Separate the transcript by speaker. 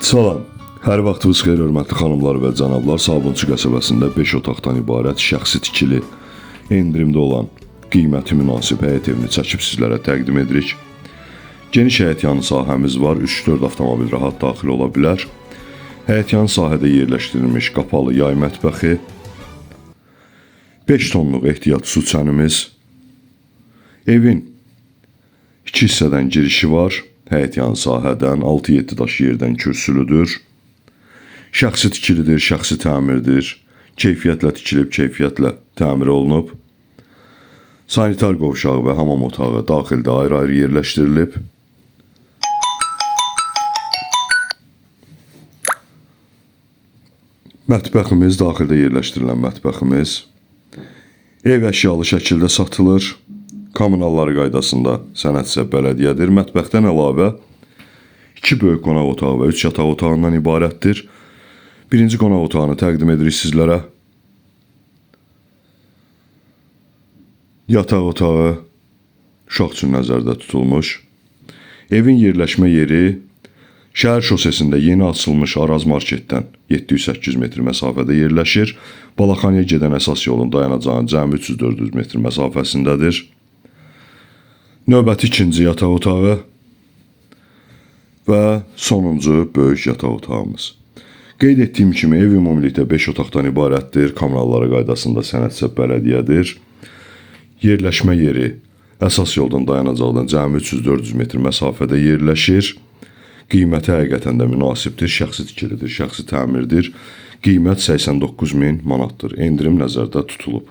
Speaker 1: Salam. Hər vaxtınız xeyir, hörmətli xanımlar və cənablar. Sabunçu qəsəbəsində 5 otaqdan ibarət şəxsi tikili endirimdə olan qiyməti münasib həyət evini çəkib sizlərə təqdim edirik. Geniş həyətyanı sahəmiz var. 3-4 avtomobil rahat daxil ola bilər. Həyətyanı sahədə yerləşdirilmiş qapalı yay mətbəxi, 5 tonluq ehtiyat su çənimiz, evin 2 hissədən girişi var. Həyətyanı sahədən 6-7 daş yerdən kürsülüdür. Şəxsi tikilidir, şəxsi təmirdir. Keyfiyyətlə tikilib, keyfiyyətlə təmir olunub. Sanitar qovşağı və hamam otağı daxildə ayrı-ayrı yerləşdirilib. Mətbəximiz, daxildə yerləşdirilən mətbəximiz ev əşyalı şəkildə satılır. Kommunalları qaydasında sənədsə bələdiyyədir. Mətbəxdən əlavə 2 böyük qonaq otağı və 3 yataq otağından ibarətdir. Birinci qonaq otağını təqdim edirik sizlərə. Yataq otağı uşaq üçün nəzərdə tutulmuş. Evin yerləşmə yeri şəhər şosesində yeni açılmış Araz marketdən 700-800 metr məsafədə yerləşir. Balaxanıya gedən əsas yolun dayanacağının cəmi 300-400 metr məsafəsindədir. Növbəti ikinci yataq otağı və sonuncu böyük yataq otağımız. Qeyd etdiyim kimi ev ümumilikdə 5 otaqdan ibarətdir. Kommunalları qaydasında sənədsə bələdiyyədir. Yerləşmə yeri əsas yoldan dayanacaqdan cəmi 300-400 metr məsafədə yerləşir. Qiyməti həqiqətən də münasibdir, şəxsi tikilidir, şəxsi təmirdir. Qiymət 89.000 manatdır. Endirim nəzərdə tutulub.